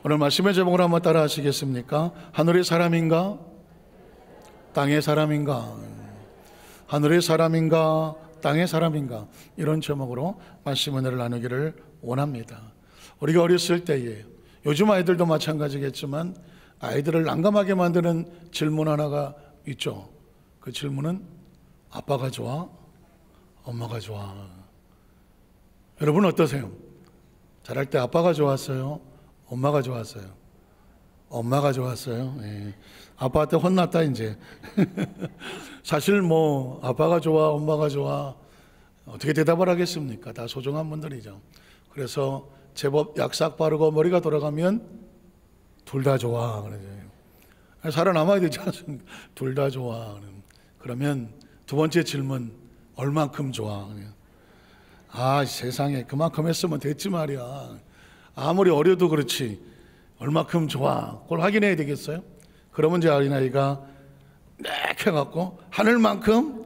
오늘 말씀의 제목을 한번 따라 하시겠습니까? 하늘의 사람인가? 땅의 사람인가? 하늘의 사람인가? 땅의 사람인가? 이런 제목으로 말씀 은혜를 나누기를 원합니다. 우리가 어렸을 때에, 요즘 아이들도 마찬가지겠지만 아이들을 난감하게 만드는 질문 하나가 있죠. 그 질문은 아빠가 좋아? 엄마가 좋아? 여러분 어떠세요? 자랄 때 아빠가 좋았어요? 엄마가 좋았어요? 엄마가 좋았어요. 예. 아빠한테 혼났다 이제. 사실 뭐 아빠가 좋아 엄마가 좋아 어떻게 대답을 하겠습니까? 다 소중한 분들이죠. 그래서 제법 약삭 빠르고 머리가 돌아가면 둘 다 좋아 그러죠. 살아남아야 되지 않습니까? 둘 다 좋아. 그러면 두 번째 질문, 얼만큼 좋아? 아, 세상에 그만큼 했으면 됐지 말이야. 아무리 어려도 그렇지 얼마큼 좋아? 그걸 확인해야 되겠어요? 그러면 이제 어린아이가 nek 해갖고 하늘만큼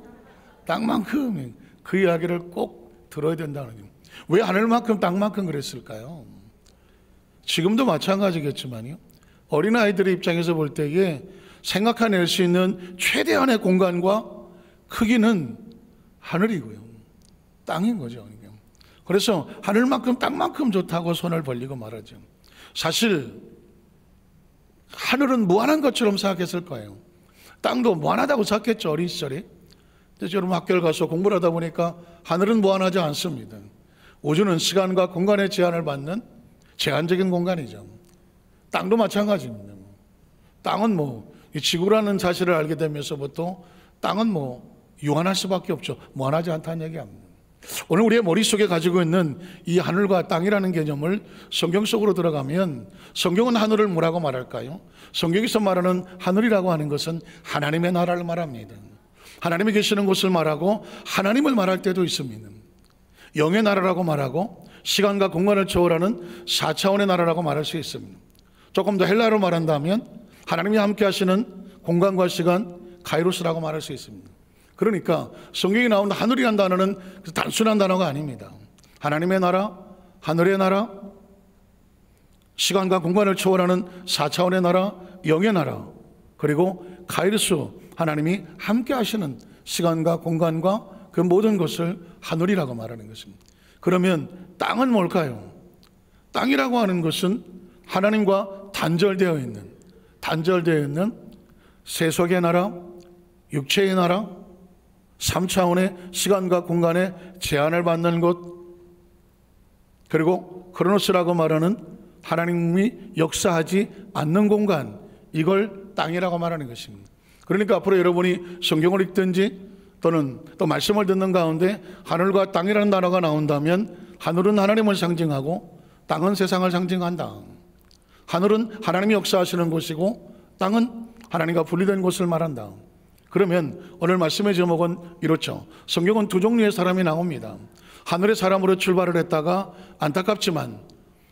땅만큼, 그 이야기를 꼭 들어야 된다는 거예요. 왜 하늘만큼 땅만큼 그랬을까요? 지금도 마찬가지겠지만요, 어린아이들의 입장에서 볼 때에 생각해낼 수 있는 최대한의 공간과 크기는 하늘이고요, 땅인 거죠. 그래서 하늘만큼 땅만큼 좋다고 손을 벌리고 말하죠. 사실 하늘은 무한한 것처럼 생각했을 거예요. 땅도 무한하다고 생각했죠, 어린 시절에. 근데 여러분 학교를 가서 공부를 하다 보니까 하늘은 무한하지 않습니다. 우주는 시간과 공간의 제한을 받는 제한적인 공간이죠. 땅도 마찬가지입니다. 땅은 이 지구라는 사실을 알게 되면서부터 땅은 유한할 수밖에 없죠. 무한하지 않다는 얘기합니다. 오늘 우리의 머릿속에 가지고 있는 이 하늘과 땅이라는 개념을 성경 속으로 들어가면, 성경은 하늘을 뭐라고 말할까요? 성경에서 말하는 하늘이라고 하는 것은 하나님의 나라를 말합니다. 하나님이 계시는 곳을 말하고 하나님을 말할 때도 있습니다. 영의 나라라고 말하고 시간과 공간을 초월하는 4차원의 나라라고 말할 수 있습니다. 조금 더 헬라어로 말한다면 하나님이 함께 하시는 공간과 시간, 카이로스라고 말할 수 있습니다. 그러니까 성경에 나오는 하늘이라는 단어는 단순한 단어가 아닙니다. 하나님의 나라, 하늘의 나라, 시간과 공간을 초월하는 4차원의 나라, 영의 나라, 그리고 카이로스, 하나님이 함께 하시는 시간과 공간과 그 모든 것을 하늘이라고 말하는 것입니다. 그러면 땅은 뭘까요? 땅이라고 하는 것은 하나님과 단절되어 있는 세속의 나라, 육체의 나라, 3차원의 시간과 공간의 제한을 받는 곳, 그리고 크로노스라고 말하는 하나님이 역사하지 않는 공간, 이걸 땅이라고 말하는 것입니다. 그러니까 앞으로 여러분이 성경을 읽든지 또는 또 말씀을 듣는 가운데 하늘과 땅이라는 단어가 나온다면, 하늘은 하나님을 상징하고 땅은 세상을 상징한다. 하늘은 하나님이 역사하시는 곳이고 땅은 하나님과 분리된 곳을 말한다. 그러면 오늘 말씀의 제목은 이렇죠. 성경은 두 종류의 사람이 나옵니다. 하늘의 사람으로 출발을 했다가 안타깝지만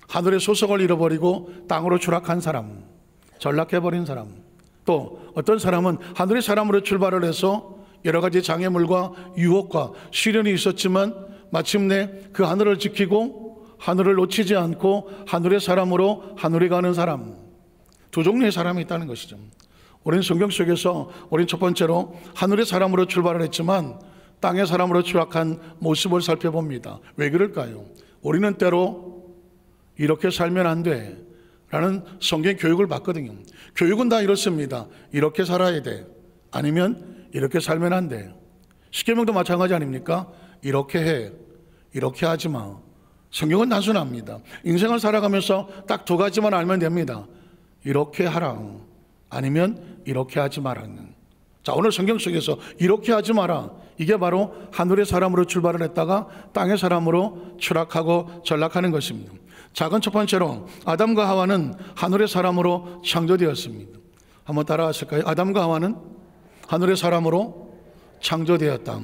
하늘의 소속을 잃어버리고 땅으로 추락한 사람, 전락해버린 사람. 또 어떤 사람은 하늘의 사람으로 출발을 해서 여러 가지 장애물과 유혹과 시련이 있었지만 마침내 그 하늘을 지키고 하늘을 놓치지 않고 하늘의 사람으로 하늘에 가는 사람. 두 종류의 사람이 있다는 것이죠. 우리는 성경 속에서 우리는 첫 번째로 하늘의 사람으로 출발을 했지만 땅의 사람으로 추락한 모습을 살펴봅니다. 왜 그럴까요? 우리는 때로 이렇게 살면 안 돼 라는 성경 교육을 받거든요. 교육은 다 이렇습니다. 이렇게 살아야 돼, 아니면 이렇게 살면 안 돼. 십계명도 마찬가지 아닙니까? 이렇게 해, 이렇게 하지 마. 성경은 단순합니다. 인생을 살아가면서 딱 두 가지만 알면 됩니다. 이렇게 하라, 아니면 이렇게 하지 마라. 자, 오늘 성경 속에서 이렇게 하지 마라, 이게 바로 하늘의 사람으로 출발을 했다가 땅의 사람으로 추락하고 전락하는 것입니다. 작은 첫 번째로 아담과 하와는 하늘의 사람으로 창조되었습니다. 한번 따라 하실까요? 아담과 하와는 하늘의 사람으로 창조되었다.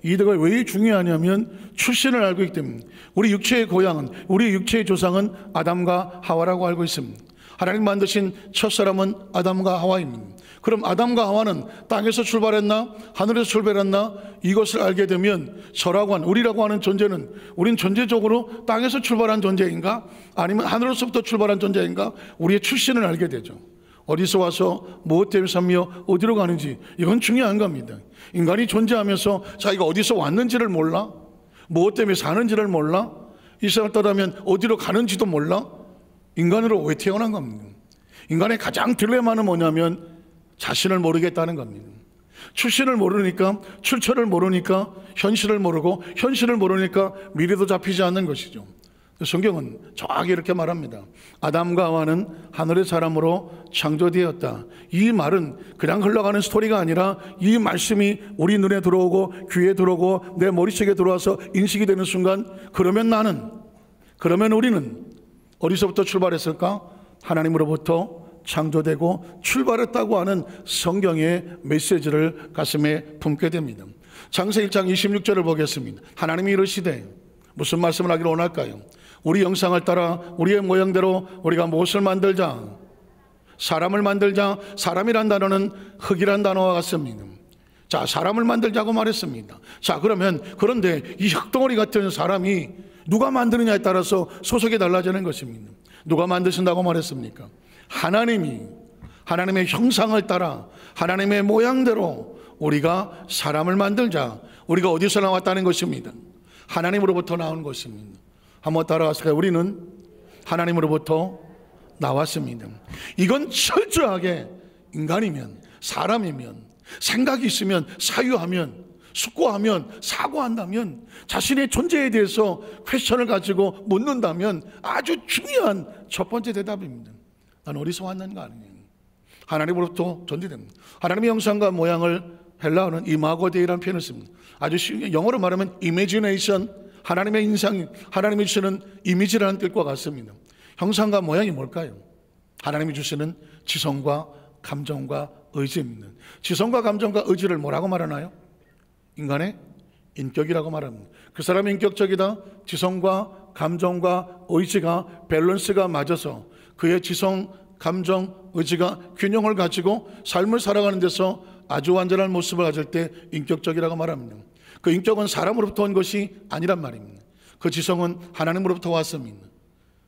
이가 왜 중요하냐면 출신을 알고 있기 때문에. 우리 육체의 고향은, 우리 육체의 조상은 아담과 하와라고 알고 있습니다. 하나님 만드신 첫사람은 아담과 하와입니다. 그럼 아담과 하와는 땅에서 출발했나 하늘에서 출발했나? 이것을 알게 되면 저라고 하는, 우리라고 하는 존재는, 우린 존재적으로 땅에서 출발한 존재인가 아니면 하늘로서부터 출발한 존재인가? 우리의 출신을 알게 되죠. 어디서 와서 무엇 때문에 살며 어디로 가는지, 이건 중요한 겁니다. 인간이 존재하면서 자기가 어디서 왔는지를 몰라, 무엇 때문에 사는지를 몰라, 이 세상을 떠나면 어디로 가는지도 몰라. 인간으로 왜 태어난 겁니다. 인간의 가장 딜레마는 뭐냐면 자신을 모르겠다는 겁니다. 출신을 모르니까, 출처를 모르니까 현실을 모르고, 현실을 모르니까 미래도 잡히지 않는 것이죠. 성경은 정확히 이렇게 말합니다. 아담과 하와는 하늘의 사람으로 창조되었다. 이 말은 그냥 흘러가는 스토리가 아니라 이 말씀이 우리 눈에 들어오고 귀에 들어오고 내 머릿속에 들어와서 인식이 되는 순간, 그러면 우리는 어디서부터 출발했을까? 하나님으로부터 창조되고 출발했다고 하는 성경의 메시지를 가슴에 품게 됩니다. 창세기 1장 26절을 보겠습니다. 하나님이 이르시되, 무슨 말씀을 하기를 원할까요? 우리 형상을 따라 우리의 모양대로 우리가 무엇을 만들자? 사람을 만들자. 사람이란 단어는 흙이란 단어와 같습니다. 자, 사람을 만들자고 말했습니다. 자, 그런데 이 흙덩어리 같은 사람이 누가 만드느냐에 따라서 소속이 달라지는 것입니다. 누가 만드신다고 말했습니까? 하나님이, 하나님의 형상을 따라 하나님의 모양대로 우리가 사람을 만들자. 우리가 어디서 나왔다는 것입니다? 하나님으로부터 나온 것입니다. 한번 따라가실까요? 우리는 하나님으로부터 나왔습니다. 이건 철저하게 인간이면, 사람이면, 생각이 있으면, 사유하면, 숙고하면, 사고한다면, 자신의 존재에 대해서 퀘스천을 가지고 묻는다면 아주 중요한 첫 번째 대답입니다. 난 어디서 왔는가 아니냐. 하나님으로부터 존재됩니다. 하나님의 형상과 모양을 헬라어는 이마고데이라는 표현을 씁니다. 아주 쉬운, 영어로 말하면 imagination, 하나님의 인상, 하나님이 주시는 이미지라는 뜻과 같습니다. 형상과 모양이 뭘까요? 하나님이 주시는 지성과 감정과 의지입니다. 지성과 감정과 의지를 뭐라고 말하나요? 인간의 인격이라고 말합니다. 그 사람이 인격적이다. 지성과 감정과 의지가 밸런스가 맞아서 그의 지성, 감정, 의지가 균형을 가지고 삶을 살아가는 데서 아주 완전한 모습을 가질 때 인격적이라고 말합니다. 그 인격은 사람으로부터 온 것이 아니란 말입니다. 그 지성은 하나님으로부터 왔습니다.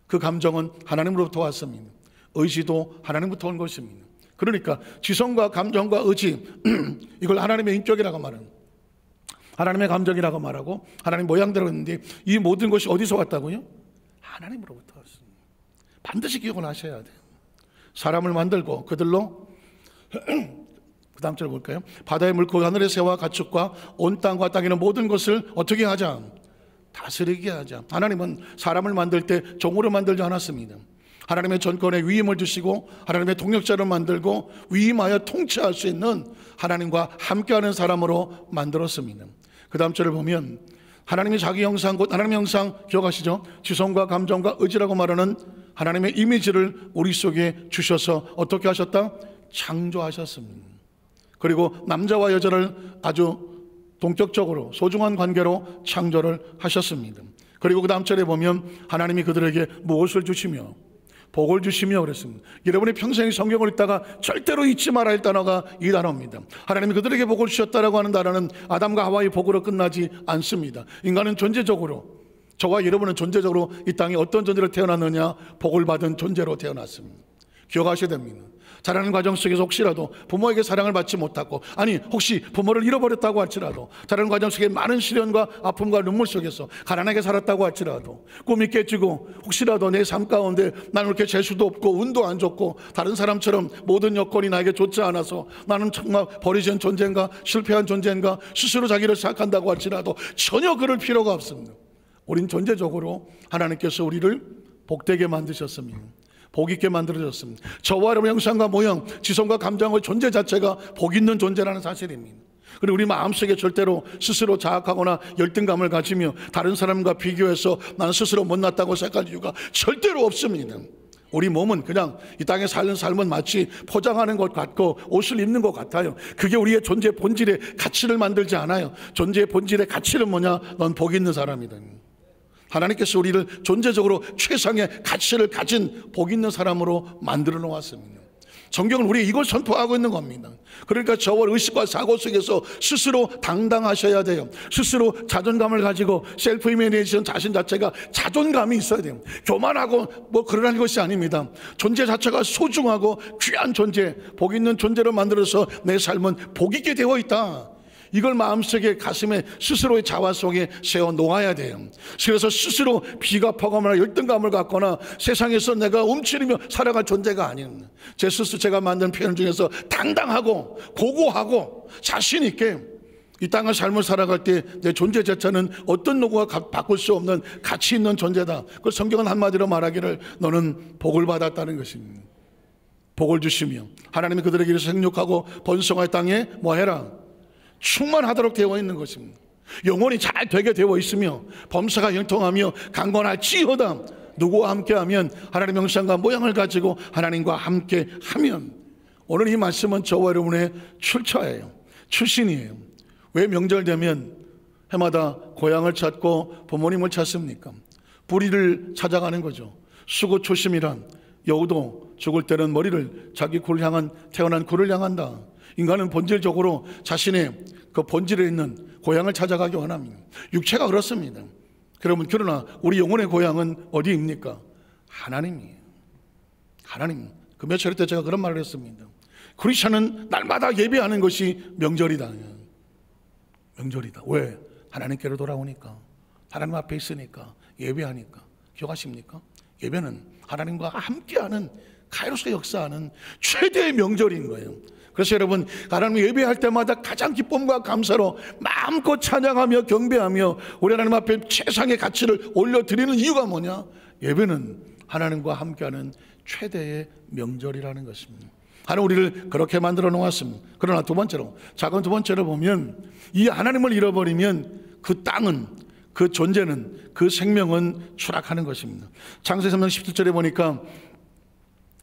그 감정은 하나님으로부터 왔습니다. 의지도 하나님부터 온 것입니다. 그러니까 지성과 감정과 의지, 이걸 하나님의 인격이라고 말합니다. 하나님의 감정이라고 말하고 하나님 모양대로 했는데, 이 모든 것이 어디서 왔다고요? 하나님으로부터 왔습니다. 반드시 기억을 하셔야 돼요. 사람을 만들고 그들로 그 다음 절 볼까요? 바다의 물고기, 하늘의 새와 가축과 온 땅과 땅에 있는 모든 것을 어떻게 하자? 다스리게 하자. 하나님은 사람을 만들 때 종으로 만들지 않았습니다. 하나님의 전권에 위임을 주시고 하나님의 동력자를 만들고 위임하여 통치할 수 있는 하나님과 함께하는 사람으로 만들었습니다. 그 다음 절을 보면 하나님이 자기 형상, 곧 하나님의 형상 기억하시죠? 지성과 감정과 의지라고 말하는 하나님의 이미지를 우리 속에 주셔서 어떻게 하셨다? 창조하셨습니다. 그리고 남자와 여자를 아주 동격적으로 소중한 관계로 창조를 하셨습니다. 그리고 그 다음 절에 보면 하나님이 그들에게 무엇을 주시며 복을 주시며 그랬습니다. 여러분이 평생 성경을 읽다가 절대로 잊지 말아야 할 단어가 이 단어입니다. 하나님이 그들에게 복을 주셨다라고 하는 단어는 아담과 하와의 복으로 끝나지 않습니다. 인간은 존재적으로, 저와 여러분은 존재적으로 이 땅에 어떤 존재로 태어났느냐? 복을 받은 존재로 태어났습니다. 기억하셔야 됩니다. 자라는 과정 속에서 혹시라도 부모에게 사랑을 받지 못하고, 아니 혹시 부모를 잃어버렸다고 할지라도, 자라는 과정 속에 많은 시련과 아픔과 눈물 속에서 가난하게 살았다고 할지라도, 꿈이 깨지고 혹시라도 내 삶 가운데 나는 이렇게 재수도 없고 운도 안 좋고 다른 사람처럼 모든 여건이 나에게 좋지 않아서 나는 정말 버려진 존재인가, 실패한 존재인가 스스로 자기를 생각한다고 할지라도 전혀 그럴 필요가 없습니다. 우린 존재적으로 하나님께서 우리를 복되게 만드셨습니다. 복 있게 만들어졌습니다. 저와 여러분의 형상과 모형, 지성과 감정의 존재 자체가 복 있는 존재라는 사실입니다. 그리고 우리 마음속에 절대로 스스로 자학하거나 열등감을 가지며 다른 사람과 비교해서 나는 스스로 못났다고 생각할 이유가 절대로 없습니다. 우리 몸은 그냥 이 땅에 사는 삶은 마치 포장하는 것 같고 옷을 입는 것 같아요. 그게 우리의 존재 본질의 가치를 만들지 않아요. 존재의 본질의 가치는 뭐냐? 넌 복 있는 사람이다. 하나님께서 우리를 존재적으로 최상의 가치를 가진 복 있는 사람으로 만들어 놓았습니다. 성경은 우리 이걸 선포하고 있는 겁니다. 그러니까 저와 의식과 사고 속에서 스스로 당당하셔야 돼요. 스스로 자존감을 가지고 셀프 이미네이션 자신 자체가 자존감이 있어야 돼요. 교만하고 뭐 그러라는 것이 아닙니다. 존재 자체가 소중하고 귀한 존재, 복 있는 존재로 만들어서 내 삶은 복 있게 되어 있다. 이걸 마음속에 가슴에 스스로의 자화 속에 세워 놓아야 돼요. 그래서 스스로 비겁하거나 열등감을 갖거나 세상에서 내가 움츠리며 살아갈 존재가 아닙니다. 제 스스로 제가 만든 표현 중에서 당당하고 고고하고 자신 있게 이 땅의 삶을 살아갈 때 내 존재 자체는 어떤 누구가 바꿀 수 없는 가치 있는 존재다. 그 성경은 한마디로 말하기를 너는 복을 받았다는 것입니다. 복을 주시며 하나님이 그들에게 생육하고 번성할 땅에 뭐 해라? 충만하도록 되어 있는 것입니다. 영혼이 잘 되게 되어 있으며 범사가 형통하며 강건할지어다. 누구와 함께하면 하나님의 형상과 모양을 가지고 하나님과 함께하면. 오늘 이 말씀은 저와 여러분의 출처예요. 출신이에요. 왜 명절 되면 해마다 고향을 찾고 부모님을 찾습니까? 뿌리를 찾아가는 거죠. 수고초심이란 여우도 죽을 때는 머리를 자기 굴을 향한 태어난 굴을 향한다. 인간은 본질적으로 자신의 그 본질에 있는 고향을 찾아가기 원합니다. 육체가 그렇습니다. 그러나 우리 영혼의 고향은 어디입니까? 하나님이에요. 하나님. 그 며칠 때 제가 그런 말을 했습니다. 크리스천은 날마다 예배하는 것이 명절이다. 명절이다. 왜? 하나님께로 돌아오니까, 하나님 앞에 있으니까, 예배하니까. 기억하십니까? 예배는 하나님과 함께하는 카이로스 역사하는 최대의 명절인 거예요. 그래서 여러분, 하나님 예배할 때마다 가장 기쁨과 감사로 마음껏 찬양하며 경배하며 우리 하나님 앞에 최상의 가치를 올려드리는 이유가 뭐냐? 예배는 하나님과 함께하는 최대의 명절이라는 것입니다. 하나님 우리를 그렇게 만들어 놓았습니다. 그러나 두 번째로, 작은 두 번째로 보면 이 하나님을 잃어버리면 그 땅은, 그 존재는, 그 생명은 추락하는 것입니다. 창세기 3장 17절에 보니까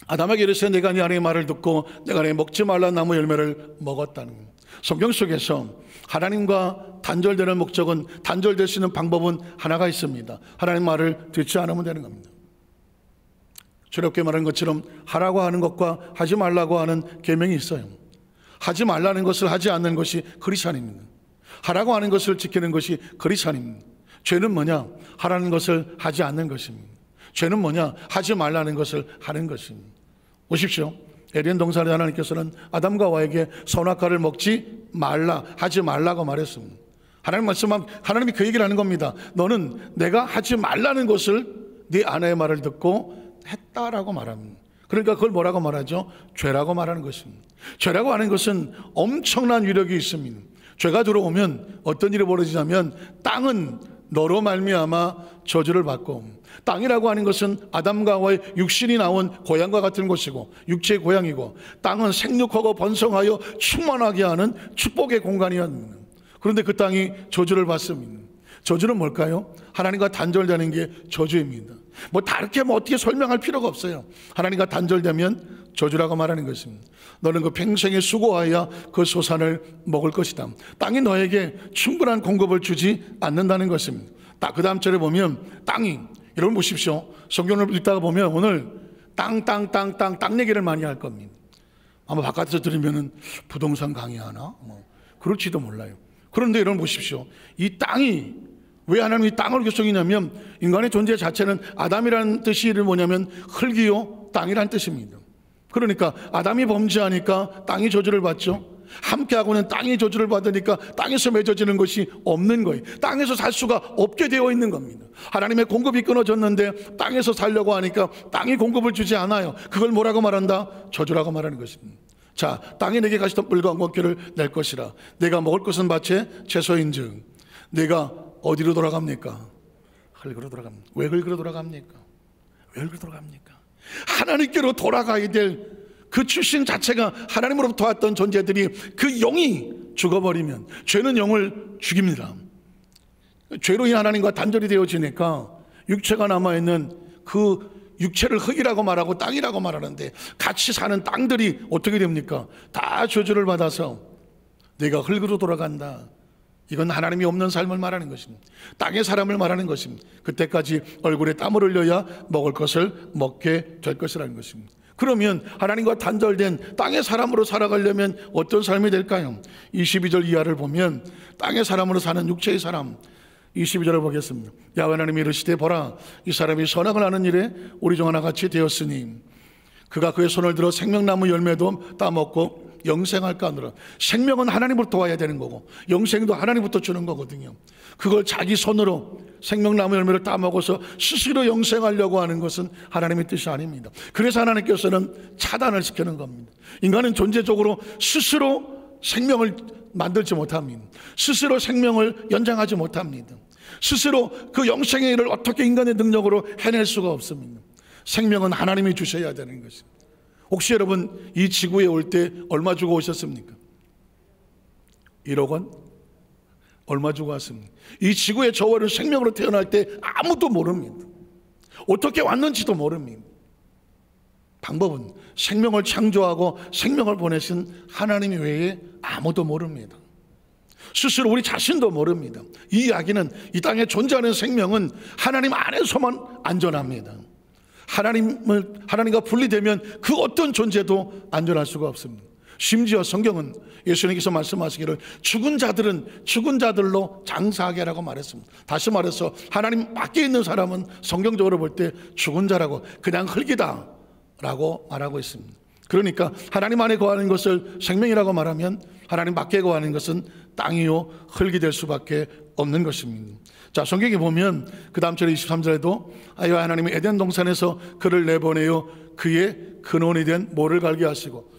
아담에게 이르시되 내가 네 아내의 말을 듣고 내가 네 먹지 말라는 나무 열매를 먹었다는 겁니다. 성경 속에서 하나님과 단절되는 목적은, 단절될 수 있는 방법은 하나가 있습니다. 하나님 말을 듣지 않으면 되는 겁니다. 주롭게 말하는 것처럼 하라고 하는 것과 하지 말라고 하는 계명이 있어요. 하지 말라는 것을 하지 않는 것이 크리스찬입니다. 하라고 하는 것을 지키는 것이 크리스찬입니다. 죄는 뭐냐? 하라는 것을 하지 않는 것입니다. 죄는 뭐냐? 하지 말라는 것을 하는 것입니다. 보십시오. 에덴 동산에 하나님께서는 아담과 하와에게 선악과를 먹지 말라, 하지 말라고 말했습니다. 하나님이 그 얘기를 하는 겁니다. 너는 내가 하지 말라는 것을 네 아내의 말을 듣고 했다라고 말합니다. 그러니까 그걸 뭐라고 말하죠? 죄라고 말하는 것입니다. 죄라고 하는 것은 엄청난 위력이 있습니다. 죄가 들어오면 어떤 일이 벌어지냐면 땅은 너로 말미암아 저주를 받고, 땅이라고 하는 것은 아담과 하와의 육신이 나온 고향과 같은 곳이고 육체의 고향이고, 땅은 생육하고 번성하여 충만하게 하는 축복의 공간이었습니다. 그런데 그 땅이 저주를 받습니다. 저주는 뭘까요? 하나님과 단절되는 게 저주입니다. 다르게 어떻게 설명할 필요가 없어요. 하나님과 단절되면 저주라고 말하는 것입니다. 너는 그 평생에 수고하여 그 소산을 먹을 것이다. 땅이 너에게 충분한 공급을 주지 않는다는 것입니다. 그 다음 절에 보면 땅이, 여러분 보십시오. 성경을 읽다가 보면 오늘 땅 얘기를 많이 할 겁니다. 아마 바깥에서 들으면 부동산 강의하나? 그럴지도 몰라요. 그런데 여러분 보십시오. 이 땅이 왜 하나님이 땅을 교성이냐면 인간의 존재 자체는 아담이라는 뜻이 뭐냐면 흙이요 땅이라는 뜻입니다. 그러니까 아담이 범죄하니까 땅이 저주를 받죠. 함께하고는 땅이 저주를 받으니까 땅에서 맺어지는 것이 없는 거예요. 땅에서 살 수가 없게 되어 있는 겁니다. 하나님의 공급이 끊어졌는데 땅에서 살려고 하니까 땅이 공급을 주지 않아요. 그걸 뭐라고 말한다? 저주라고 말하는 것입니다. 자, 땅이 내게 가시던 뿔과 엉겅퀴를 낼 것이라. 내가 먹을 것은 밭에 채소인즉 내가 어디로 돌아갑니까? 흙으로 돌아갑니다. 왜 흙으로 돌아갑니까? 왜 흙으로 돌아갑니까? 하나님께로 돌아가야 될 그 출신 자체가 하나님으로부터 왔던 존재들이 그 영이 죽어버리면, 죄는 영을 죽입니다. 죄로 인해 하나님과 단절이 되어지니까 육체가 남아있는 그 육체를 흙이라고 말하고 땅이라고 말하는데, 같이 사는 땅들이 어떻게 됩니까? 다 저주를 받아서 내가 흙으로 돌아간다. 이건 하나님이 없는 삶을 말하는 것입니다. 땅의 사람을 말하는 것입니다. 그때까지 얼굴에 땀을 흘려야 먹을 것을 먹게 될 것이라는 것입니다. 그러면 하나님과 단절된 땅의 사람으로 살아가려면 어떤 삶이 될까요? 22절 이하를 보면 땅의 사람으로 사는 육체의 사람, 22절을 보겠습니다. 야훼 하나님이 이르시되 보라, 이 사람이 선악을 하는 일에 우리 중 하나같이 되었으니 그가 그의 손을 들어 생명나무 열매도 따먹고 영생할까 하노라. 생명은 하나님으로부터 와야 되는 거고 영생도 하나님부터 주는 거거든요. 그걸 자기 손으로 생명나무 열매를 따먹어서 스스로 영생하려고 하는 것은 하나님의 뜻이 아닙니다. 그래서 하나님께서는 차단을 시키는 겁니다. 인간은 존재적으로 스스로 생명을 만들지 못합니다. 스스로 생명을 연장하지 못합니다. 스스로 그 영생의 일을 어떻게 인간의 능력으로 해낼 수가 없습니다. 생명은 하나님이 주셔야 되는 것입니다. 혹시 여러분 이 지구에 올 때 얼마 주고 오셨습니까? 1억 원? 얼마 주고 왔습니까? 이 지구에 저와를 생명으로 태어날 때 아무도 모릅니다. 어떻게 왔는지도 모릅니다. 방법은 생명을 창조하고 생명을 보내신 하나님 외에 아무도 모릅니다. 스스로 우리 자신도 모릅니다. 이 이야기는 이 땅에 존재하는 생명은 하나님 안에서만 안전합니다. 하나님과 분리되면 그 어떤 존재도 안전할 수가 없습니다. 심지어 성경은 예수님께서 말씀하시기를 죽은 자들은 죽은 자들로 장사하게 라고 말했습니다. 다시 말해서 하나님 밖에 있는 사람은 성경적으로 볼 때 죽은 자라고 그냥 흙이다 라고 말하고 있습니다. 그러니까 하나님 안에 거하는 것을 생명이라고 말하면 하나님 밖에 거하는 것은 땅이요 흙이 될 수밖에 없는 것입니다. 자, 성경에 보면 그 다음 절에 23절에도 아이와 하나님이 에덴 동산에서 그를 내보내요 그의 근원이 된 모를 갈게 하시고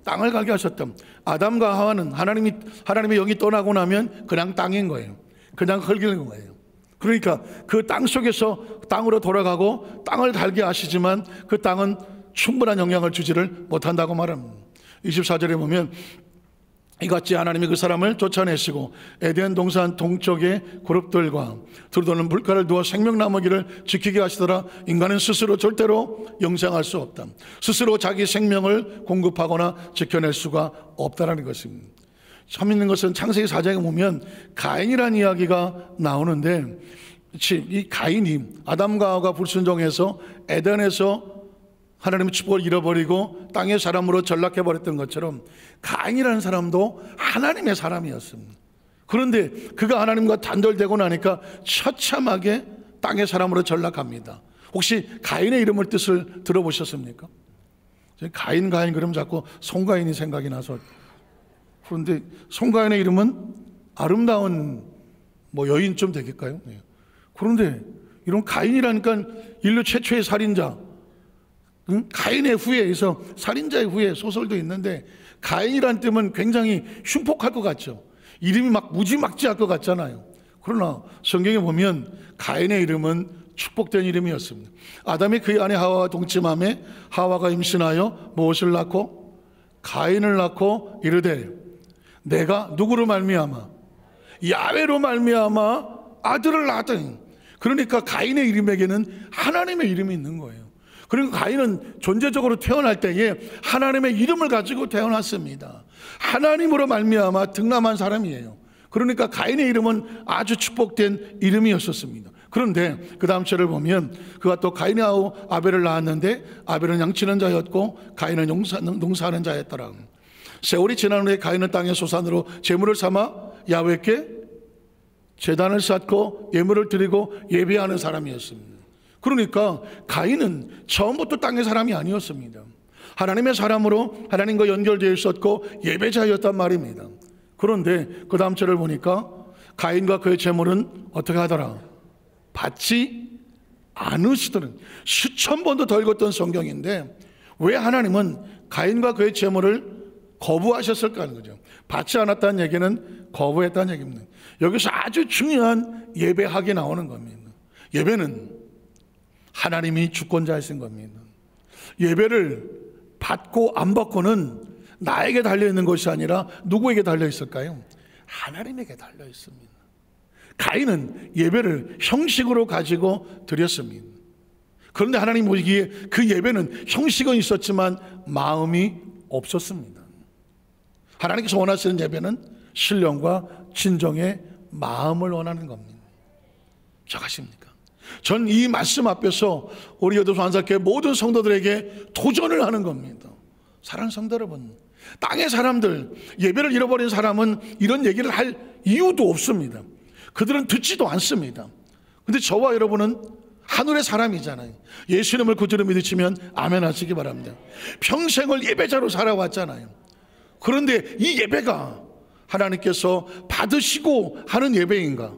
땅을 갈게 하셨다. 아담과 하와는 하나님의 영이 떠나고 나면 그냥 땅인 거예요. 그냥 흙인 거예요. 그러니까 그 땅 속에서 땅으로 돌아가고 땅을 갈게 하시지만 그 땅은 충분한 영향을 주지를 못한다고 말합니다. 24절에 보면 이같이 하나님이 그 사람을 쫓아내시고 에덴 동산 동쪽의 그룹들과 두루도는 물가를 두어 생명나무기를 지키게 하시더라. 인간은 스스로 절대로 영생할 수 없다. 스스로 자기 생명을 공급하거나 지켜낼 수가 없다라는 것입니다. 참 있는 것은 창세기 4장에 보면 가인이라는 이야기가 나오는데 이 가인이 아담과 하와가 불순종해서 에덴에서 하나님의 축복을 잃어버리고 땅의 사람으로 전락해버렸던 것처럼 가인이라는 사람도 하나님의 사람이었습니다. 그런데 그가 하나님과 단절되고 나니까 처참하게 땅의 사람으로 전락합니다. 혹시 가인의 이름을 뜻을 들어보셨습니까? 가인 그러면 자꾸 송가인이 생각이 나서. 그런데 송가인의 이름은 아름다운 여인 좀 되겠까요? 그런데 이런 가인이라니까 인류 최초의 살인자, 가인의 후예에서 살인자의 후예 소설도 있는데 가인이라는 뜻은 굉장히 흉폭할 것 같죠. 이름이 막 무지막지할 것 같잖아요. 그러나 성경에 보면 가인의 이름은 축복된 이름이었습니다. 아담이 그의 아내 하와와 동침함에 하와가 임신하여 무엇을 낳고 가인을 낳고 이르되 내가 누구로 말미암아 야훼로 말미암아 아들을 낳았더니, 그러니까 가인의 이름에게는 하나님의 이름이 있는 거예요. 그러니까 가인은 존재적으로 태어날 때에 하나님의 이름을 가지고 태어났습니다. 하나님으로 말미암아 등남한 사람이에요. 그러니까 가인의 이름은 아주 축복된 이름이었었습니다. 그런데 그 다음 절을 보면 그가 또 가인하고 아벨을 낳았는데 아벨은 양치는 자였고 가인은 농사하는 자였더라. 세월이 지난 후에 가인은 땅의 소산으로 제물을 삼아 야훼께 제단을 쌓고 예물을 드리고 예배하는 사람이었습니다. 그러니까 가인은 처음부터 땅의 사람이 아니었습니다. 하나님의 사람으로 하나님과 연결되어 있었고 예배자였단 말입니다. 그런데 그 다음 절을 보니까 가인과 그의 제물은 어떻게 하더라? 받지 않으시더는, 수천 번도 더 읽었던 성경인데 왜 하나님은 가인과 그의 제물을 거부하셨을까 하는 거죠. 받지 않았다는 얘기는 거부했다는 얘기입니다. 여기서 아주 중요한 예배학이 나오는 겁니다. 예배는 하나님이 주권자이신 겁니다. 예배를 받고 안 받고는 나에게 달려있는 것이 아니라 누구에게 달려있을까요? 하나님에게 달려있습니다. 가인은 예배를 형식으로 가지고 드렸습니다. 그런데 하나님 보시기에 그 예배는 형식은 있었지만 마음이 없었습니다. 하나님께서 원하시는 예배는 신령과 진정의 마음을 원하는 겁니다. 기억하십니까? 전 이 말씀 앞에서 우리 여도소 한사교회 모든 성도들에게 도전을 하는 겁니다. 사랑하는 성도 여러분, 땅의 사람들, 예배를 잃어버린 사람은 이런 얘기를 할 이유도 없습니다. 그들은 듣지도 않습니다. 근데 저와 여러분은 하늘의 사람이잖아요. 예수님을 구주로 믿으시면 아멘 하시기 바랍니다. 평생을 예배자로 살아왔잖아요. 그런데 이 예배가 하나님께서 받으시고 하는 예배인가?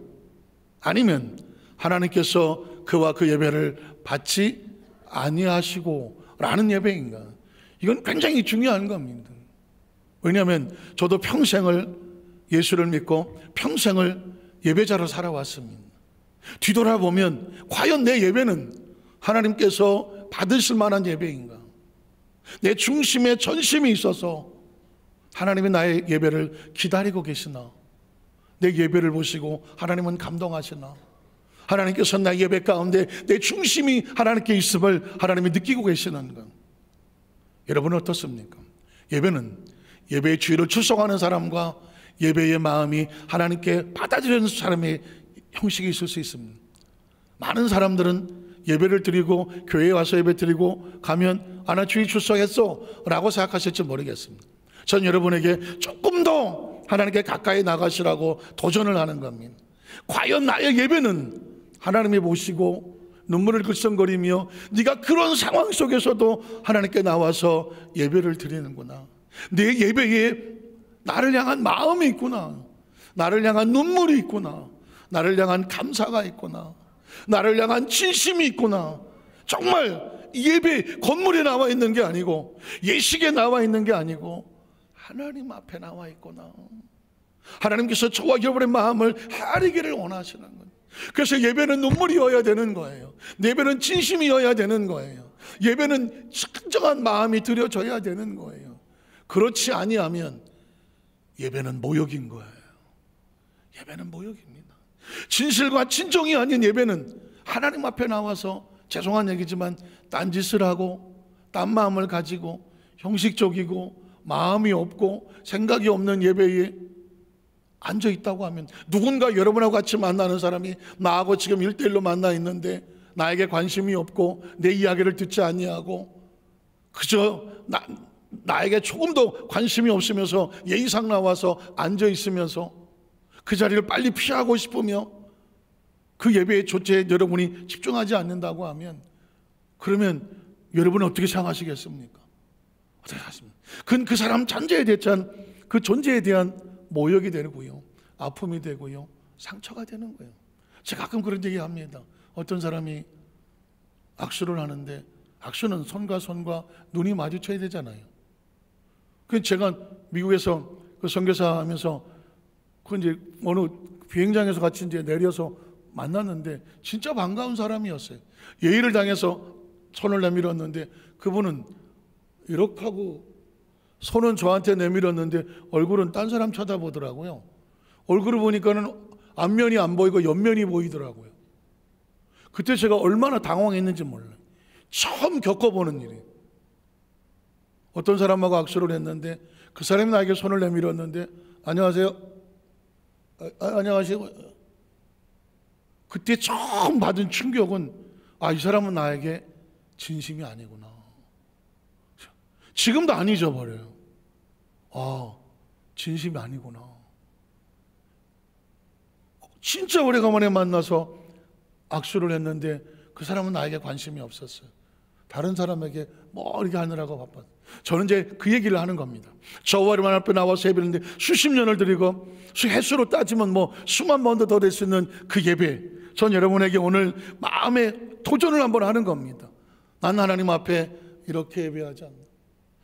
아니면 하나님께서 그와 그 예배를 받지 아니하시고 라는 예배인가? 이건 굉장히 중요한 겁니다. 왜냐하면 저도 평생을 예수를 믿고 평생을 예배자로 살아왔습니다. 뒤돌아보면 과연 내 예배는 하나님께서 받으실 만한 예배인가? 내 중심에 전심이 있어서 하나님이 나의 예배를 기다리고 계시나? 내 예배를 보시고 하나님은 감동하시나? 하나님께서 나의 예배 가운데 내 중심이 하나님께 있음을 하나님이 느끼고 계시는가? 여러분은 어떻습니까? 예배는 예배의 주의를 출석하는 사람과 예배의 마음이 하나님께 받아들이는 사람의 형식이 있을 수 있습니다. 많은 사람들은 예배를 드리고 교회에 와서 예배 드리고 가면 나 주의 출석했어 라고 생각하실지 모르겠습니다. 전 여러분에게 조금 더 하나님께 가까이 나가시라고 도전을 하는 겁니다. 과연 나의 예배는 하나님이 보시고 눈물을 글썽거리며 네가 그런 상황 속에서도 하나님께 나와서 예배를 드리는구나, 내 예배에 나를 향한 마음이 있구나, 나를 향한 눈물이 있구나, 나를 향한 감사가 있구나, 나를 향한 진심이 있구나. 정말 예배 건물에 나와 있는 게 아니고 예식에 나와 있는 게 아니고 하나님 앞에 나와 있구나. 하나님께서 저와 여러분의 마음을 하리기를 원하시는 거예요. 그래서 예배는 눈물이어야 되는 거예요. 예배는 진심이어야 되는 거예요. 예배는 진정한 마음이 드려져야 되는 거예요. 그렇지 아니하면 예배는 모욕인 거예요. 예배는 모욕입니다. 진실과 진정이 아닌 예배는 하나님 앞에 나와서 죄송한 얘기지만 딴짓을 하고 딴 마음을 가지고 형식적이고 마음이 없고 생각이 없는 예배에 앉아있다고 하면, 누군가 여러분하고 같이 만나는 사람이 나하고 지금 1대1로 만나 있는데 나에게 관심이 없고 내 이야기를 듣지 아니하고 그저 나에게 조금도 관심이 없으면서 예의상 나와서 앉아있으면서 그 자리를 빨리 피하고 싶으며 그 예배의 조치에 여러분이 집중하지 않는다고 하면, 그러면 여러분은 어떻게 생각하시겠습니까? 어떻게 하십니까? 그건 그 사람 존재에 대한, 그 존재에 대한 모욕이 되고요, 아픔이 되고요, 상처가 되는 거예요. 제가 가끔 그런 얘기 합니다. 어떤 사람이 악수를 하는데 악수는 손과 손과 눈이 마주쳐야 되잖아요. 그 제가 미국에서 그 선교사 하면서 그 이제 어느 비행장에서 같이 이제 내려서 만났는데 진짜 반가운 사람이었어요. 예의를 당해서 손을 내밀었는데 그분은 이렇게 하고 손은 저한테 내밀었는데 얼굴은 딴 사람 쳐다보더라고요. 얼굴을 보니까는 앞면이 안 보이고 옆면이 보이더라고요. 그때 제가 얼마나 당황했는지 몰라요. 처음 겪어보는 일이에요. 어떤 사람하고 악수를 했는데 그 사람이 나에게 손을 내밀었는데 안녕하세요. 안녕하세요. 그때 처음 받은 충격은 이 사람은 나에게 진심이 아니구나. 지금도 안 잊어버려요. 진심이 아니구나. 진짜 오래간만에 만나서 악수를 했는데 그 사람은 나에게 관심이 없었어요. 다른 사람에게 뭐 이렇게 하느라고 바빴어요. 저는 이제 그 얘기를 하는 겁니다. 저와 여러분 앞에 나와서 예배했는데 수십 년을 드리고 횟수로 따지면 뭐 수만 번도 더 될 수 있는 그 예배, 전 여러분에게 오늘 마음의 도전을 한번 하는 겁니다. 난 하나님 앞에 이렇게 예배하지 않나.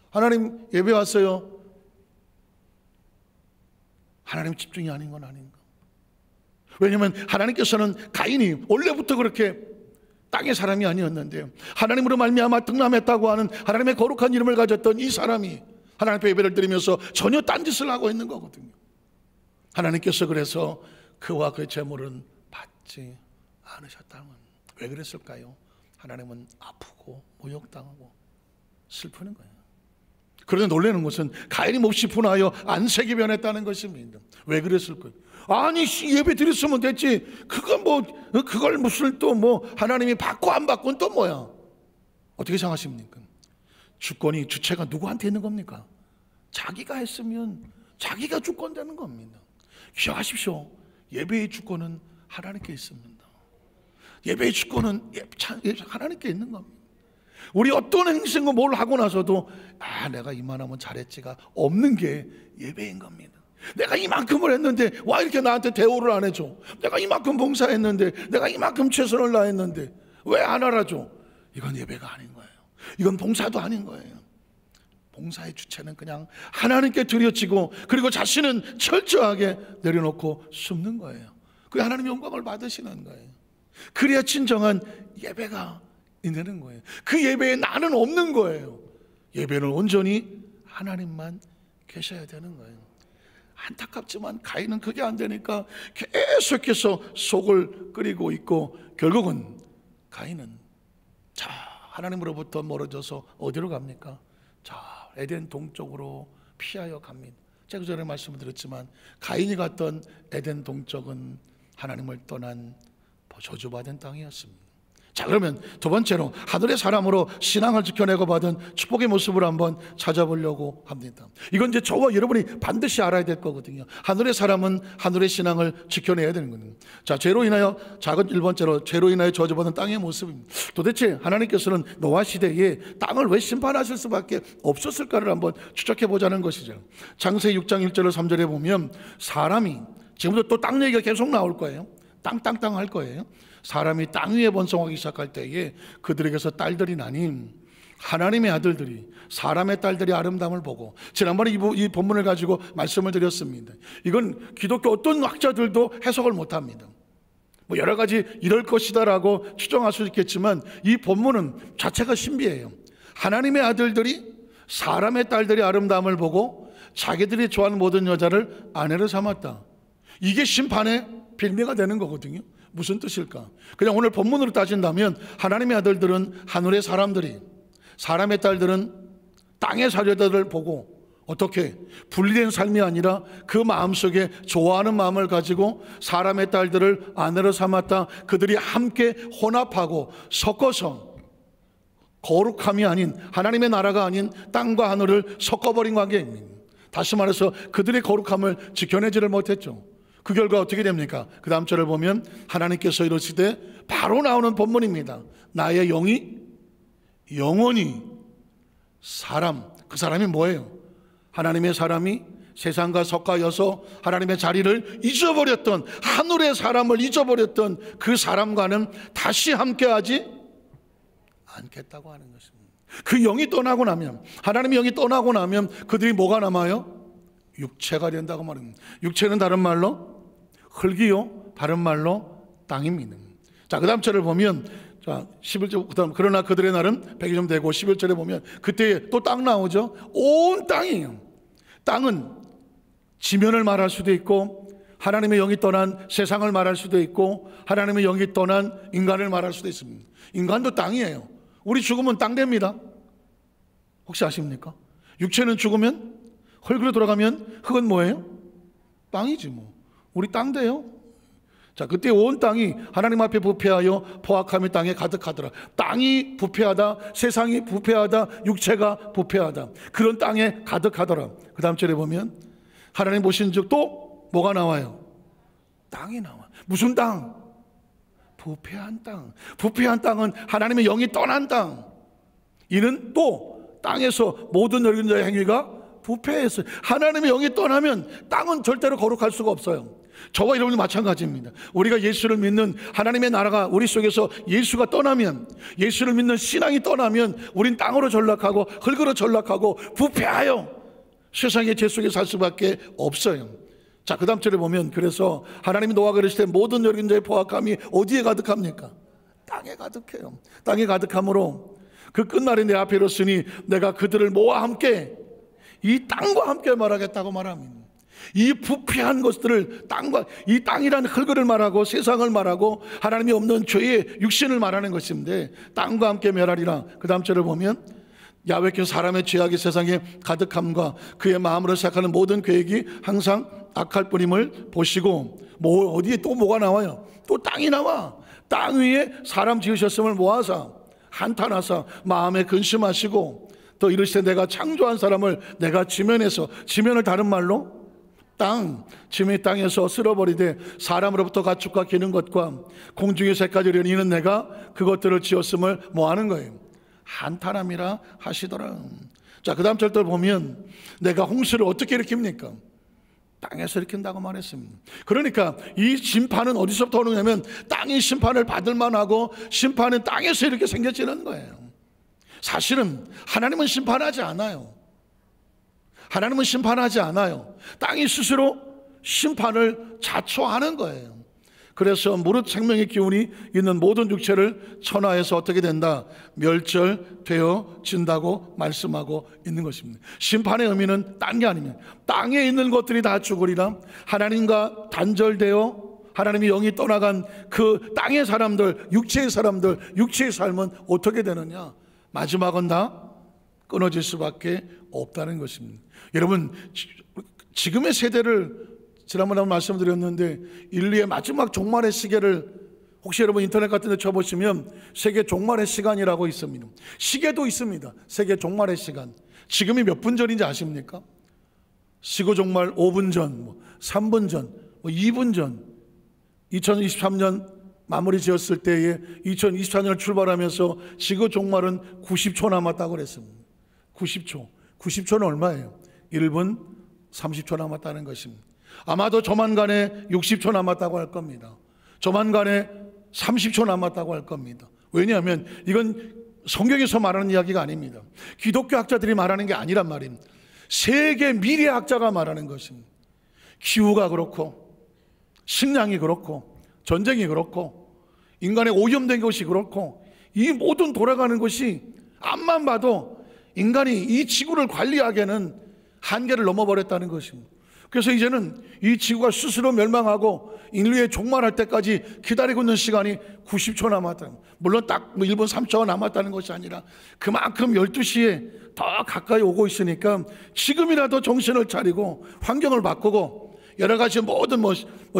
하나님 예배 왔어요. 하나님 집중이 아닌 건 아닌가. 왜냐하면 하나님께서는 가인이 원래부터 그렇게 땅의 사람이 아니었는데 하나님으로 말미암아 등남했다고 하는 하나님의 거룩한 이름을 가졌던 이 사람이 하나님 앞에 예배를 드리면서 전혀 딴짓을 하고 있는 거거든요. 하나님께서 그래서 그와 그의 제물은 받지 않으셨다는. 왜 그랬을까요? 하나님은 아프고 모욕당하고 슬프는 거예요. 그런데 놀라는 것은 가인이 몹시 분하여 안색이 변했다는 것입니다. 왜 그랬을까요? 아니 예배 드렸으면 됐지, 그걸 무슨 또 뭐 하나님이 받고 안 받고는 또 뭐야. 어떻게 생각하십니까? 주권이, 주체가 누구한테 있는 겁니까? 자기가 했으면 자기가 주권 되는 겁니다. 기억하십시오. 예배의 주권은 하나님께 있습니다. 예배의 주권은 하나님께 있는 겁니다. 우리 어떤 행생과 뭘 하고 나서도 내가 이만하면 잘했지가 없는 게 예배인 겁니다. 내가 이만큼을 했는데 와 이렇게 나한테 대우를 안 해줘. 내가 이만큼 봉사했는데, 내가 이만큼 최선을 다했는데 왜 안 알아줘? 이건 예배가 아닌 거예요. 이건 봉사도 아닌 거예요. 봉사의 주체는 그냥 하나님께 드려지고, 그리고 자신은 철저하게 내려놓고 숨는 거예요. 그 하나님의 영광을 받으시는 거예요. 그래야 진정한 예배가 있는 거예요. 그 예배에 나는 없는 거예요. 예배는 온전히 하나님만 계셔야 되는 거예요. 안타깝지만 가인은 그게 안 되니까 계속해서 속을 끓이고 있고, 결국은 가인은 하나님으로부터 멀어져서 어디로 갑니까? 에덴 동쪽으로 피하여 갑니다. 제가 전에 말씀을 드렸지만 가인이 갔던 에덴 동쪽은 하나님을 떠난 저주받은 땅이었습니다. 자, 그러면 두 번째로 하늘의 사람으로 신앙을 지켜내고 받은 축복의 모습을 한번 찾아보려고 합니다. 이건 이제 저와 여러분이 반드시 알아야 될 거거든요. 하늘의 사람은 하늘의 신앙을 지켜내야 되는 거예요. 자, 죄로 인하여, 작은 1번째로 죄로 인하여 저주받은 땅의 모습입니다. 도대체 하나님께서는 노아 시대에 땅을 왜 심판하실 수밖에 없었을까를 한번 추적해 보자는 것이죠. 창세기 6장 1절로 3절에 보면 사람이, 지금도 또 땅 얘기가 계속 나올 거예요. 땅 할 거예요. 사람이 땅 위에 번성하기 시작할 때에 그들에게서 딸들이 나니 하나님의 아들들이 사람의 딸들이 아름다움을 보고, 지난번에 이 본문을 가지고 말씀을 드렸습니다. 이건 기독교 어떤 학자들도 해석을 못합니다. 뭐 여러 가지 이럴 것이다라고 추정할 수 있겠지만 이 본문은 자체가 신비해요. 하나님의 아들들이 사람의 딸들이 아름다움을 보고 자기들이 좋아하는 모든 여자를 아내로 삼았다. 이게 심판의 빌미가 되는 거거든요. 무슨 뜻일까? 그냥 오늘 본문으로 따진다면 하나님의 아들들은 하늘의 사람들이, 사람의 딸들은 땅의 사려다를 보고 어떻게 분리된 삶이 아니라 그 마음속에 좋아하는 마음을 가지고 사람의 딸들을 아내로 삼았다. 그들이 함께 혼합하고 섞어서 거룩함이 아닌, 하나님의 나라가 아닌 땅과 하늘을 섞어버린 관계입니다. 다시 말해서 그들의 거룩함을 지켜내지를 못했죠. 그 결과 어떻게 됩니까? 그 다음 절을 보면 하나님께서 이러시되, 바로 나오는 본문입니다. 나의 영이 영원히 사람, 그 사람이 뭐예요? 하나님의 사람이 세상과 섞어여서 하나님의 자리를 잊어버렸던, 하늘의 사람을 잊어버렸던 그 사람과는 다시 함께하지 않겠다고 하는 것입니다. 그 영이 떠나고 나면, 하나님의 영이 떠나고 나면 그들이 뭐가 남아요? 육체가 된다고 말합니다. 육체는 다른 말로 흙이요, 다른 말로 땅입니다. 자, 그 다음 절을 보면, 자, 11절, 그 다음, 그러나 그들의 날은 100이 좀 되고, 11절에 보면 그때 또 땅 나오죠. 온 땅이에요. 땅은 지면을 말할 수도 있고, 하나님의 영이 떠난 세상을 말할 수도 있고, 하나님의 영이 떠난 인간을 말할 수도 있습니다. 인간도 땅이에요. 우리 죽으면 땅 됩니다. 혹시 아십니까? 육체는 죽으면, 흙으로 돌아가면 흙은 뭐예요? 땅이지 뭐. 우리 땅 돼요. 자, 그때 온 땅이 하나님 앞에 부패하여 포악함이 땅에 가득하더라. 땅이 부패하다, 세상이 부패하다, 육체가 부패하다, 그런 땅에 가득하더라. 그 다음 절에 보면 하나님 보신 즉 또 뭐가 나와요? 땅이 나와. 무슨 땅? 부패한 땅. 부패한 땅은 하나님의 영이 떠난 땅. 이는 또 땅에서 모든 늙은 자의 행위가 부패했어요. 하나님의 영이 떠나면 땅은 절대로 거룩할 수가 없어요. 저와 여러분이 마찬가지입니다. 우리가 예수를 믿는 하나님의 나라가 우리 속에서 예수가 떠나면, 예수를 믿는 신앙이 떠나면 우린 땅으로 전락하고 흙으로 전락하고 부패하여 세상의 죄 속에 살 수밖에 없어요. 자, 그 다음 절에 보면, 그래서 하나님이 노아가 그러실 때 모든 늙은 자의 포악함이 어디에 가득합니까? 땅에 가득해요. 땅에 가득함으로 그 끝날에 내 앞에 이르렀으니 내가 그들을 모아 함께 이 땅과 함께 말하겠다고 말합니다. 이 부패한 것들을 땅과, 이 땅이라는 흙을 말하고 세상을 말하고 하나님이 없는 죄의 육신을 말하는 것인데, 땅과 함께 멸하리라. 그 다음 절을 보면 야훼께서 사람의 죄악이 세상에 가득함과 그의 마음으로 생각하는 모든 계획이 항상 악할 뿐임을 보시고, 어디에 또 뭐가 나와요? 또 땅이 나와. 땅 위에 사람 지으셨음을 모아사 한탄하사 마음에 근심하시고, 또 이르시되 내가 창조한 사람을 내가 지면에서, 지면을 다른 말로 지면의 땅에서 쓸어버리되 사람으로부터 가축과 기는 것과 공중의 새까지 이르니 이는 내가 그것들을 지었음을 뭐하는 거예요? 한탄함이라 하시더라. 자, 그 다음 절들 보면 내가 홍수를 어떻게 일으킵니까? 땅에서 일으킨다고 말했습니다. 그러니까 이 심판은 어디서부터 오느냐면 땅이 심판을 받을 만하고 심판은 땅에서 이렇게 생겨지는 거예요. 사실은 하나님은 심판하지 않아요. 하나님은 심판하지 않아요. 땅이 스스로 심판을 자초하는 거예요. 그래서 무릇 생명의 기운이 있는 모든 육체를 천하에서 어떻게 된다? 멸절되어진다고 말씀하고 있는 것입니다. 심판의 의미는 딴 게 아닙니다. 땅에 있는 것들이 다 죽으리라. 하나님과 단절되어 하나님의 영이 떠나간 그 땅의 사람들, 육체의 사람들, 육체의 삶은 어떻게 되느냐? 마지막은 다 끊어질 수밖에 없다는 것입니다. 여러분, 지금의 세대를 지난번에 말씀드렸는데 인류의 마지막 종말의 시계를 혹시 여러분 인터넷 같은 데 쳐보시면 세계 종말의 시간이라고 있습니다. 시계도 있습니다. 세계 종말의 시간. 지금이 몇 분 전인지 아십니까? 시고 종말 5분 전, 3분 전, 2분 전. 2023년 마무리 지었을 때에 2024년을 출발하면서 지구 종말은 90초 남았다고 그랬습니다. 90초는 얼마예요? 1분 30초 남았다는 것입니다. 아마도 조만간에 60초 남았다고 할 겁니다. 조만간에 30초 남았다고 할 겁니다. 왜냐하면 이건 성경에서 말하는 이야기가 아닙니다. 기독교 학자들이 말하는 게 아니란 말입니다. 세계 미래학자가 말하는 것입니다. 기후가 그렇고 식량이 그렇고 전쟁이 그렇고 인간의 오염된 것이 그렇고 이 모든 돌아가는 것이 앞만 봐도 인간이 이 지구를 관리하기에는 한계를 넘어버렸다는 것입니다. 그래서 이제는 이 지구가 스스로 멸망하고 인류의 종말할 때까지 기다리고 있는 시간이 90초 남았다. 물론 딱 1분 3초가 남았다는 것이 아니라 그만큼 12시에 더 가까이 오고 있으니까 지금이라도 정신을 차리고 환경을 바꾸고 여러 가지 모든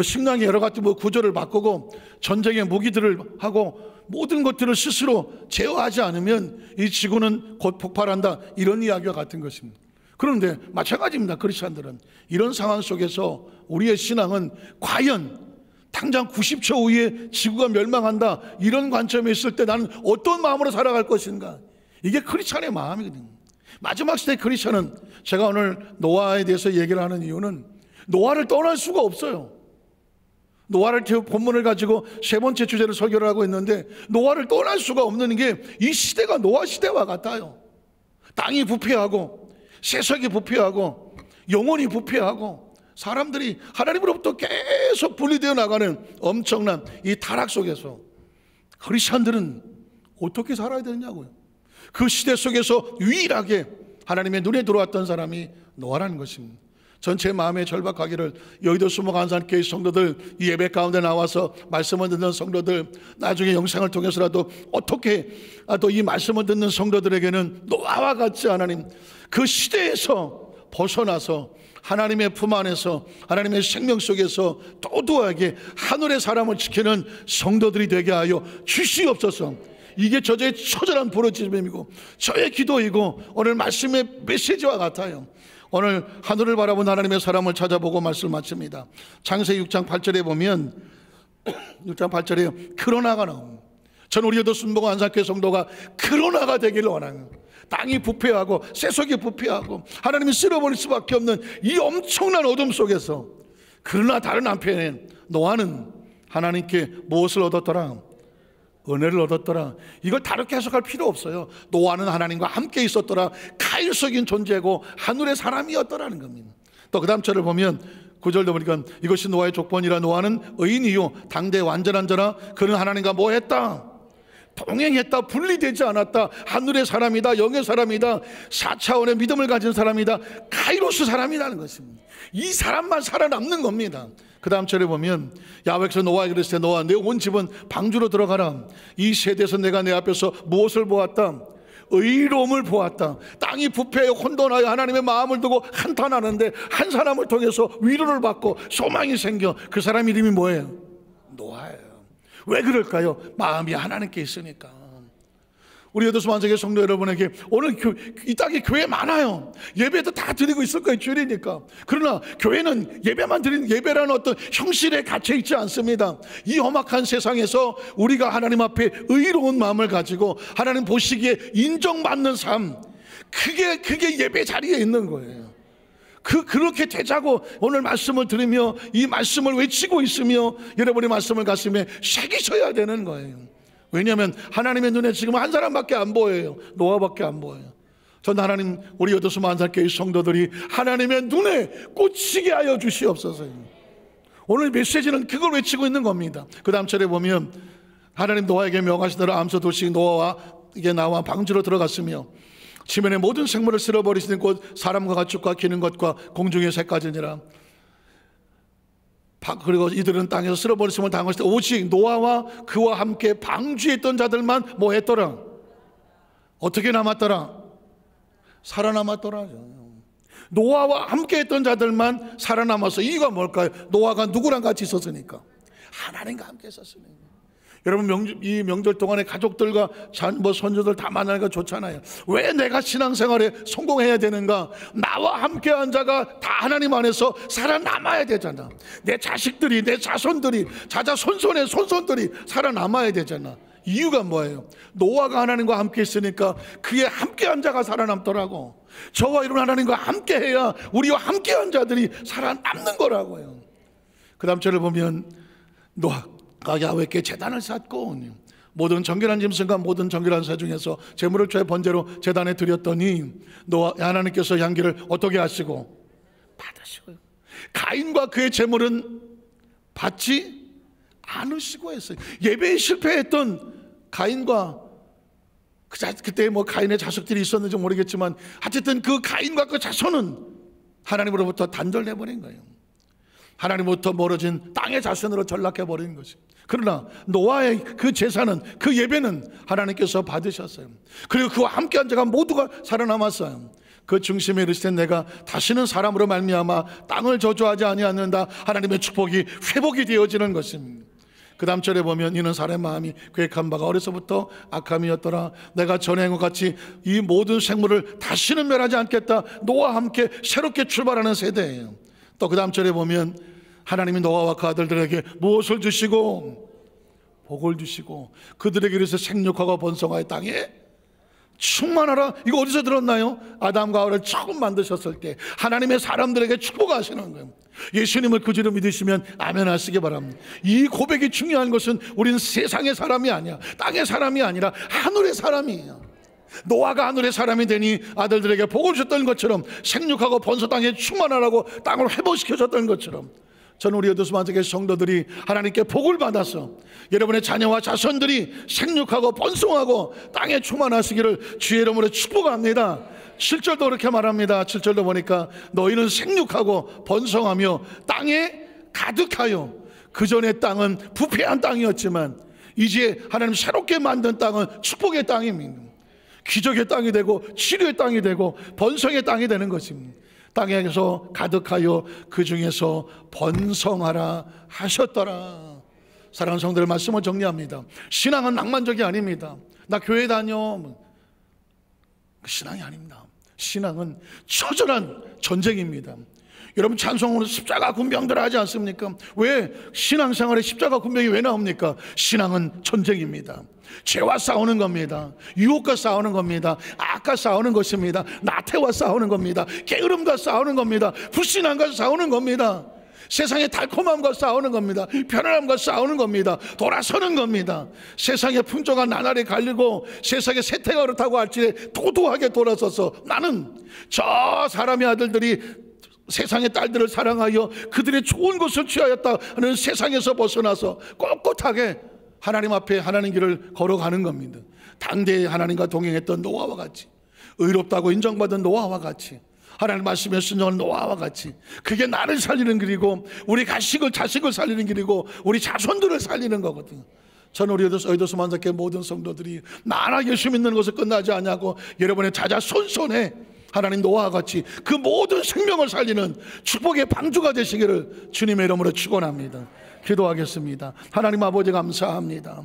식량의 여러 가지 구조를 바꾸고 전쟁의 무기들을 하고 모든 것들을 스스로 제어하지 않으면 이 지구는 곧 폭발한다, 이런 이야기와 같은 것입니다. 그런데 마찬가지입니다. 크리스찬들은 이런 상황 속에서 우리의 신앙은 과연 당장 90초 후에 지구가 멸망한다, 이런 관점에 있을 때 나는 어떤 마음으로 살아갈 것인가? 이게 크리스찬의 마음이거든요. 마지막 시대 크리스찬은, 제가 오늘 노아에 대해서 얘기를 하는 이유는 노아를 떠날 수가 없어요. 노아를 본문을 가지고 세 번째 주제를 설교를 하고 있는데 노아를 떠날 수가 없는 게 이 시대가 노아 시대와 같아요. 땅이 부패하고 세상이 부패하고 영혼이 부패하고 사람들이 하나님으로부터 계속 분리되어 나가는 엄청난 이 타락 속에서 크리스찬들은 어떻게 살아야 되느냐고요. 그 시대 속에서 유일하게 하나님의 눈에 들어왔던 사람이 노아라는 것입니다. 전체 마음의 절박하기를 여의도 수목안산교회 성도들, 이 예배 가운데 나와서 말씀을 듣는 성도들, 나중에 영상을 통해서라도 어떻게 또 이 말씀을 듣는 성도들에게는 노아와 같이 하나님 그 시대에서 벗어나서 하나님의 품 안에서 하나님의 생명 속에서 도도하게 하늘의 사람을 지키는 성도들이 되게 하여 주시옵소서. 이게 저의 처절한 부르짖음이고 저의 기도이고 오늘 말씀의 메시지와 같아요. 오늘 하늘을 바라본 하나님의 사람을 찾아보고 말씀을 마칩니다. 창세기 6장 8절에 보면 6장 8절에 그러나가 나옵니다. 전 우리 여도 순복음 안산교회 성도가 그러나가 되기를 원하는, 땅이 부패하고 세속이 부패하고 하나님이 쓸어버릴 수밖에 없는 이 엄청난 어둠 속에서, 그러나 다른 한편에 노아는 하나님께 무엇을 얻었더라? 은혜를 얻었더라. 이걸 다르게 해석할 필요 없어요. 노아는 하나님과 함께 있었더라. 가일적인 존재고 하늘의 사람이었더라는 겁니다. 또 그 다음 절을 보면 9절도 보니까 이것이 노아의 족본이라. 노아는 의인이요 당대 완전한 자라. 그는 하나님과 뭐 했다? 동행했다. 분리되지 않았다. 하늘의 사람이다. 영의 사람이다. 4차원의 믿음을 가진 사람이다. 카이로스 사람이라는 것입니다. 이 사람만 살아남는 겁니다. 그 다음 절에 보면 야훼께서 노아에게 이르시되 노아 내 온 집은 방주로 들어가라. 이 세대에서 내가 내 앞에서 무엇을 보았다? 의로움을 보았다. 땅이 부패하여 혼돈하여 하나님의 마음을 두고 한탄하는데 한 사람을 통해서 위로를 받고 소망이 생겨. 그 사람 이름이 뭐예요? 노아예요. 왜 그럴까요? 마음이 하나님께 있으니까. 우리 여도수 만석의 성도 여러분에게 오늘 이 땅에 교회 많아요. 예배도 다 드리고 있을 거예요, 주일이니까. 그러나 교회는 예배만 드리는, 예배라는 어떤 형식에 갇혀 있지 않습니다. 이 험악한 세상에서 우리가 하나님 앞에 의로운 마음을 가지고 하나님 보시기에 인정받는 삶, 그게 예배 자리에 있는 거예요. 그렇게 되자고 오늘 말씀을 들으며 이 말씀을 외치고 있으며 여러분의 말씀을 가슴에 새기셔야 되는 거예요. 왜냐하면 하나님의 눈에 지금 한 사람밖에 안 보여요. 노아밖에 안 보여요. 전 하나님, 우리 여도수 만삭교회 성도들이 하나님의 눈에 꽂히게 하여 주시옵소서. 오늘 메시지는 그걸 외치고 있는 겁니다. 그 다음 절에 보면 하나님 노아에게 명하시더라 암소 도시 노아와 이게 나와 방주로 들어갔으며 지면의 모든 생물을 쓸어버리시는 곧 사람과 가축과 기는 것과 공중의 새까지니라. 그리고 이들은 땅에서 쓸어버리심을 당했을 때 오직 노아와 그와 함께 방주에 있던 자들만 뭐 했더라? 어떻게 남았더라? 살아남았더라. 노아와 함께 했던 자들만 살아남았어. 이유가 뭘까요? 노아가 누구랑 같이 있었으니까, 하나님과 함께 있었으니까. 여러분 이 명절 동안에 가족들과 손주들 다 만나니까 좋잖아요. 왜 내가 신앙생활에 성공해야 되는가? 나와 함께한 자가 다 하나님 안에서 살아남아야 되잖아. 내 자식들이, 내 자손들이, 자자손손의 손손들이 살아남아야 되잖아. 이유가 뭐예요? 노아가 하나님과 함께 있으니까 그의 함께한 자가 살아남더라고. 저와 이런 하나님과 함께해야 우리와 함께한 자들이 살아남는 거라고요. 그 다음 절을 보면 노아가 야훼께 제단을 쌓고 모든 정결한 짐승과 모든 정결한 새 중에서 제물을 죄 번제로 제단에 드렸더니 노아 하나님께서 향기를 어떻게 하시고 받으시고요. 가인과 그의 제물은 받지 않으시고 했어요. 예배에 실패했던 가인과 그때 뭐 가인의 자식들이 있었는지 모르겠지만 어쨌든 그 가인과 그 자손은 하나님으로부터 단절돼버린 거예요. 하나님부터 멀어진 땅의 자손으로 전락해버린 것입니다. 그러나 노아의 그 제사는, 그 예배는 하나님께서 받으셨어요. 그리고 그와 함께한 자가 모두가 살아남았어요. 그 중심에 이르시되 내가 다시는 사람으로 말미암아 땅을 저주하지 아니하는다. 하나님의 축복이 회복이 되어지는 것입니다. 그 다음 절에 보면 이는 사람의 마음이 계획한 바가 어려서부터 악함이었더라. 내가 전에 한 것 같이 이 모든 생물을 다시는 멸하지 않겠다. 노아와 함께 새롭게 출발하는 세대예요. 또 그 다음 절에 보면 하나님이 노아와 그 아들들에게 무엇을 주시고 복을 주시고 그들에게 이르사 생육하고 번성하여 땅에 충만하라. 이거 어디서 들었나요? 아담과 하와를 처음 만드셨을 때 하나님의 사람들에게 축복하시는 거예요. 예수님을 그지로 믿으시면 아멘 하시기 바랍니다. 이 고백이 중요한 것은 우리는 세상의 사람이 아니야, 땅의 사람이 아니라 하늘의 사람이에요. 노아가 하늘의 사람이 되니 아들들에게 복을 주셨던 것처럼 생육하고 번성 땅에 충만하라고 땅을 회복시켜줬던 것처럼 저는 우리 여도수 만삭의 성도들이 하나님께 복을 받아서 여러분의 자녀와 자손들이 생육하고 번성하고 땅에 충만하시기를 주의 이름으로 축복합니다. 7절도 그렇게 말합니다. 7절도 보니까 너희는 생육하고 번성하며 땅에 가득하여. 그 전의 땅은 부패한 땅이었지만 이제 하나님 새롭게 만든 땅은 축복의 땅입니다. 기적의 땅이 되고 치료의 땅이 되고 번성의 땅이 되는 것입니다. 땅에서 가득하여 그 중에서 번성하라 하셨더라. 사랑하는 성도들, 말씀을 정리합니다. 신앙은 낭만적이 아닙니다. 나 교회 다녀, 신앙이 아닙니다. 신앙은 처절한 전쟁입니다. 여러분 찬송으로 십자가 군병들 하지 않습니까? 왜 신앙생활에 십자가 군병이 왜 나옵니까? 신앙은 전쟁입니다. 죄와 싸우는 겁니다. 유혹과 싸우는 겁니다. 악과 싸우는 것입니다. 나태와 싸우는 겁니다. 게으름과 싸우는 겁니다. 불신앙과 싸우는 겁니다. 세상의 달콤함과 싸우는 겁니다. 편안함과 싸우는 겁니다. 돌아서는 겁니다. 세상의 풍조가 나날이 갈리고 세상의 세태가 그렇다고 할지 도도하게 돌아서서 나는 저 사람의 아들들이 세상의 딸들을 사랑하여 그들의 좋은 것을 취하였다 하는 세상에서 벗어나서 꼿꼿하게 하나님 앞에 하나님 길을 걸어가는 겁니다. 당대에 하나님과 동행했던 노아와 같이, 의롭다고 인정받은 노아와 같이, 하나님 말씀에 순종한 노아와 같이. 그게 나를 살리는 길이고 우리 자식을 살리는 길이고 우리 자손들을 살리는 거거든요. 저는 우리 어이도스 만삭교회 모든 성도들이 나나 예수 믿는 것을 끝나지 않냐고 여러분의 자자손손에 하나님 노아와 같이 그 모든 생명을 살리는 축복의 방주가 되시기를 주님의 이름으로 축원합니다. 기도하겠습니다. 하나님 아버지 감사합니다.